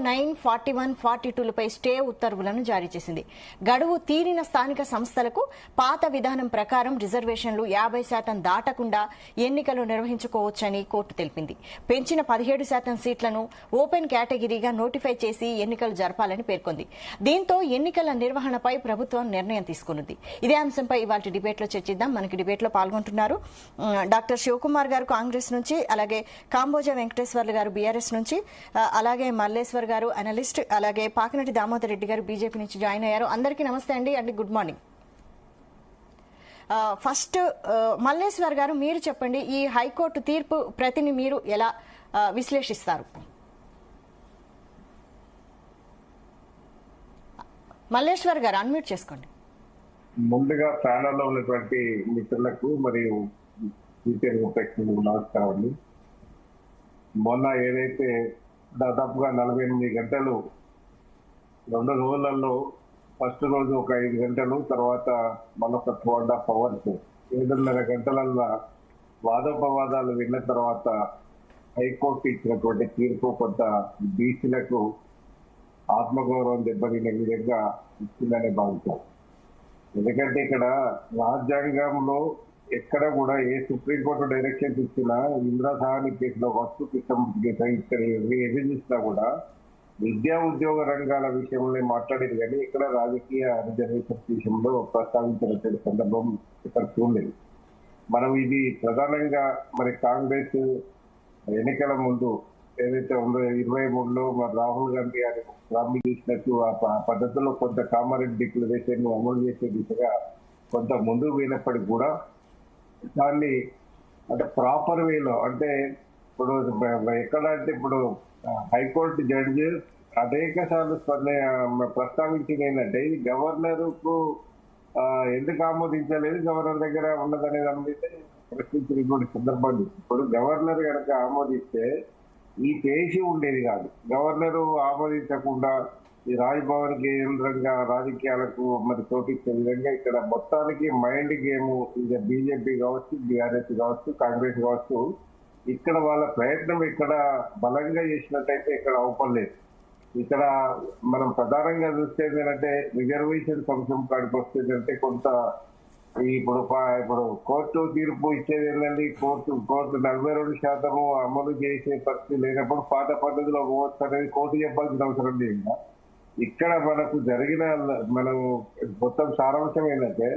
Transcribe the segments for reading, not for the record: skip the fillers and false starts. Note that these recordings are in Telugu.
9, 41, 42లపై స్టే ఉత్తర్వులను జారీ చేసింది. గడువు తీరిన స్థానిక సంస్థలకు పాత విధానం ప్రకారం రిజర్వేషన్లు 50% దాటకుండా ఎన్నికలు నిర్వహించుకోవచ్చని కోర్టు తెలిపింది. పెంచిన 17% సీట్లను ఓపెన్ కేటగిరీగా నోటిఫై చేసి ఎన్నికలు జరపాలని పేర్కొంది. దీంతో ఎన్నికల నిర్వహణపై ప్రభుత్వం నిర్ణయం తీసుకున్నది. ఇదే అంశంపై ఇవాళ డిబేట్లో చర్చిద్దాం. మనకి డిబేట్లో పాల్గొంటున్నారు డాక్టర్ శివకుమార్ గారు కాంగ్రెస్ నుంచి, అలాగే కాంబోజ వెంకటేశ్వర్లు గారు బీఆర్ఎస్ నుంచి, అలాగే మల్లేశ్వర్ గారు అనలిస్ట్, అలాగే పాకినటి దామోదర్ రెడ్డి గారు బీజేపీ నుంచి జాయిన్ అయ్యారు. అందరికీ నమస్తే అండి. Good morning. ఫస్ట్ మల్లేశ్వర్ గారు, మీరు చెప్పండి, ఈ హైకోర్టు తీర్పు ప్రతిని మీరు ఎలా విశ్లేషిస్తారు? మల్లేశ్వర్ గారు అన్మ్యూట్ చేసుకోండి. ముందుగా ప్యానల్లో ఉన్నటువంటి మిత్రులకు మరియు నమస్కారం. మొన్న ఏదైతే దాదాపుగా 48 గంటలు 2 రోజులలో ఫస్ట్ రోజు ఒక 5 గంటలు, తర్వాత మరొక 2.5 అవర్స్ 7.5 గంటలల్లో వాదోపవాదాలు విన్న తర్వాత హైకోర్టు ఇచ్చినటువంటి తీర్పు కొంత బీసీలకు ఆత్మగౌరవం దెబ్బతినే విధంగా ఇచ్చిందనే భావించారు. ఎందుకంటే ఇక్కడ రాజ్యాంగంలో ఎక్కడ కూడా ఏ సుప్రీంకోర్టు డైరెక్షన్స్ ఇచ్చినా ఇందిరా సహాని కేసులో వస్తు ఇక్కడ ఏది చూసినా కూడా విద్యా ఉద్యోగ రంగాల విషయంలో మాట్లాడేది, కానీ ఇక్కడ రాజకీయ రిజర్వేషన్ విషయంలో ప్రస్తావించినటువంటి సందర్భం ఇక్కడ చూడలేదు. మనం ఇది ప్రధానంగా మరి కాంగ్రెస్ ఎన్నికల ముందు ఏదైతే ఉందో 23లో మరి రాహుల్ గాంధీ గారు ప్రామిస్ చేసినట్టు ఆ పద్ధతిలో కొంత కామారెడ్డి డిక్లరేషన్ అమలు చేసే దిశగా కొంత ముందు పోయినప్పటికీ కూడా దాన్ని అంటే ప్రాపర్ వేలో, అంటే ఇప్పుడు ఎక్కడ అంటే ఇప్పుడు హైకోర్టు జడ్జి అనేక సార్లు ప్రస్తావించింది ఏంటంటే ఇది గవర్నర్కు ఎందుకు ఆమోదించలేదు, గవర్నర్ దగ్గర ఉన్నదనే దాని మీద ప్రశ్నించినటువంటి సందర్భం. ఇప్పుడు గవర్నర్ కనుక ఆమోదిస్తే ఈ పేషి ఉండేది కాదు. గవర్నరు ఆమోదించకుండా ఈ రాజ్భవన్ కేంద్రంగా రాజకీయాలకు మరి చోటిచ్చే విధంగా ఇక్కడ మొత్తానికి మైండ్ గేమ్ ఇక బీజేపీ కావచ్చు, బీఆర్ఎస్ కావచ్చు, కాంగ్రెస్ కావచ్చు, ఇక్కడ వాళ్ళ ప్రయత్నం ఇక్కడ బలంగా చేసినట్టయితే ఇక్కడ అవపడలేదు. ఇక్కడ మనం ప్రధానంగా చూస్తే ఏంటంటే రిజర్వేషన్ అంశం కాడికి వస్తేంటే కొంత ఇప్పుడు కోర్టు తీర్పు ఇచ్చేది ఏంటంటే కోర్టు 42% అమలు చేసే పరిస్థితి లేనప్పుడు పాత పద్ధతిలో పోవచ్చు అనేది కోర్టు చెప్పాల్సిన అవసరం లేదు. ఇక్కడ మనకు జరిగిన మనం మొత్తం సారాంశం ఏంటంటే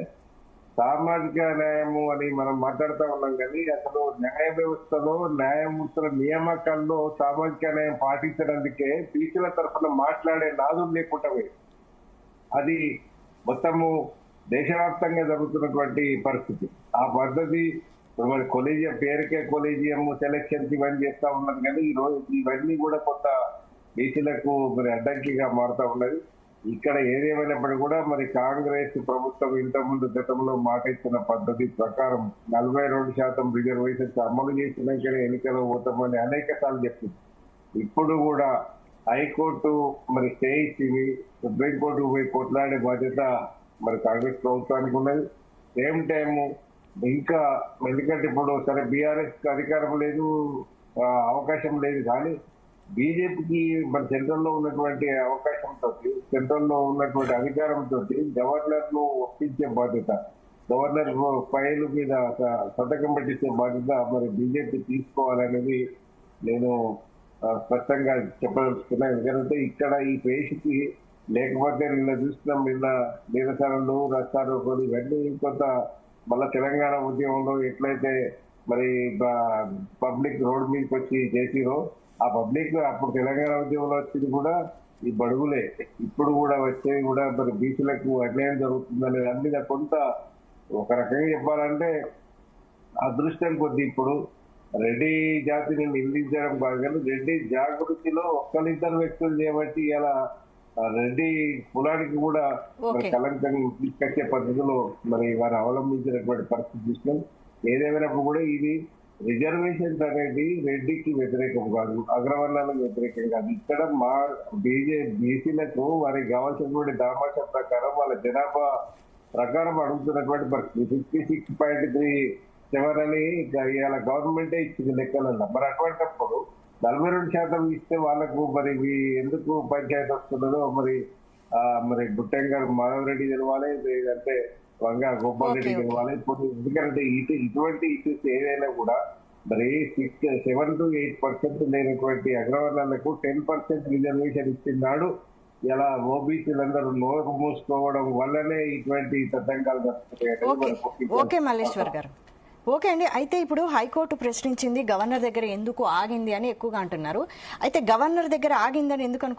సామాజిక న్యాయము అని మనం మాట్లాడుతూ ఉన్నాం, కానీ అసలు న్యాయ వ్యవస్థలో న్యాయమూర్తుల నియామకాల్లో సామాజిక న్యాయం పాటించడానికే బీసీల తరఫున మాట్లాడే నాదులు లేకుండా అది మొత్తము దేశవ్యాప్తంగా జరుగుతున్నటువంటి పరిస్థితి. ఆ పద్ధతి మరి కొలీజియం పేరుకే కొలీజియం సెలక్షన్స్ ఇవన్నీ చేస్తా ఉన్నారు, కానీ ఈ రోజు ఇవన్నీ కూడా కొంత బీసీలకు మరి అడ్డంకిగా మారుతా ఉన్నది. ఇక్కడ ఏదేమైనప్పటికీ కూడా మరి కాంగ్రెస్ ప్రభుత్వం ఇంతకుముందు గతంలో మాట ఇచ్చిన పద్ధతి ప్రకారం 42% రిజర్వేషన్స్ అమలు చేసినాకనే ఎన్నికలు పోతామని అనేక సార్లు చెప్పింది. ఇప్పుడు కూడా హైకోర్టు మరి స్టే ఇచ్చింది, సుప్రీంకోర్టు పోయి కొట్లాడే బాధ్యత మరి కాంగ్రెస్ ప్రభుత్వానికి ఉన్నది. సేమ్ టైము ఇంకా ఎందుకంటే ఇప్పుడు సరే బీఆర్ఎస్ అధికారం లేదు, అవకాశం లేదు, కానీ బీజేపీకి మన సెంట్రల్లో ఉన్నటువంటి అవకాశంతో, సెంట్రల్లో ఉన్నటువంటి అధికారంతో గవర్నర్ ను ఒప్పించే బాధ్యత, గవర్నర్ ఫైల్ మీద సంతకం పెట్టించే బాధ్యత మరి బీజేపీ తీసుకోవాలనేది నేను స్పష్టంగా చెప్పదలుచుకున్నా. ఎందుకంటే ఇక్కడ ఈ పేషికి లేకపోతే నిన్న చూస్తున్నాం, నిన్న నిరసనలు రస్తారోకోలు ఇవన్నీ కొంత మళ్ళా తెలంగాణ ఉద్యమంలో ఎట్లయితే మరి పబ్లిక్ రోడ్ మీదకి వచ్చి చేసిరో ఆ పబ్లిక్ అప్పుడు తెలంగాణ ఉద్యమంలో వచ్చింది కూడా ఈ బడుగులే, ఇప్పుడు కూడా వచ్చేవి కూడా మరి బీసీలకు అన్యాయం జరుగుతుందనే దాని మీద కొంత ఒక రకంగా చెప్పాలంటే అదృష్టం కొద్ది ఇప్పుడు రెడ్డి జాతిని నిందించడం కాదు, కానీ రెడ్డి జాగృతిలో ఒక్కరిద్దరు వ్యక్తులు చేయబట్టి ఇలా రెడ్డి కులానికి కూడా కలంకం తీసుకొచ్చే పద్ధతిలో మరి వారు అవలంబించినటువంటి పరిస్థితి చూసినాం. ఏదేమైనప్పుడు కూడా ఇది రిజర్వేషన్స్ అనేది రెడ్డికి వ్యతిరేకం కాదు, అగ్రవర్ణాలకు వ్యతిరేకం కాదు. ఇక్కడ మా బీసీలకు వారికి కావాల్సినటువంటి దామాష ప్రకారం వాళ్ళ జనాభా ప్రకారం అడుగుతున్నటువంటి పరిస్థితి 56.37 అని ఇవాళ గవర్నమెంటే ఇచ్చింది లెక్కలల్లో. మరి అటువంటిప్పుడు 42% ఇస్తే వాళ్ళకు మరి ఎందుకు పంచాయతీ వస్తున్నదో మరి గుట్టెం గారు మాధవ్ రెడ్డి తెలవాలి, లేదంటే వంగా గోపాల్ రెడ్డి తెలవాలి. ఇప్పుడు ఎందుకంటే ఇటువంటి ఇష్యూస్ ఏదైనా కూడా మరి 7 to 8% లేనటువంటి అగ్రవర్ణాలకు 10% రిజర్వేషన్ ఇచ్చినాడు. ఇలా ఓబీసీలందరూ నోరు మూసుకోవడం వల్లనే ఇటువంటి తతంగాలు జరుగుతున్నాయి. ఓకే మల్లేశ్వర్ గారు, ఓకే అండి. అయితే ఇప్పుడు హైకోర్టు ప్రశ్నించింది గవర్నర్ దగ్గర ఎందుకు ఆగింది అని ఎక్కువగా అంటున్నారు. అయితే గవర్నర్ దగ్గర ఆగిందని ఎందుకు అనుకుంటున్నారు?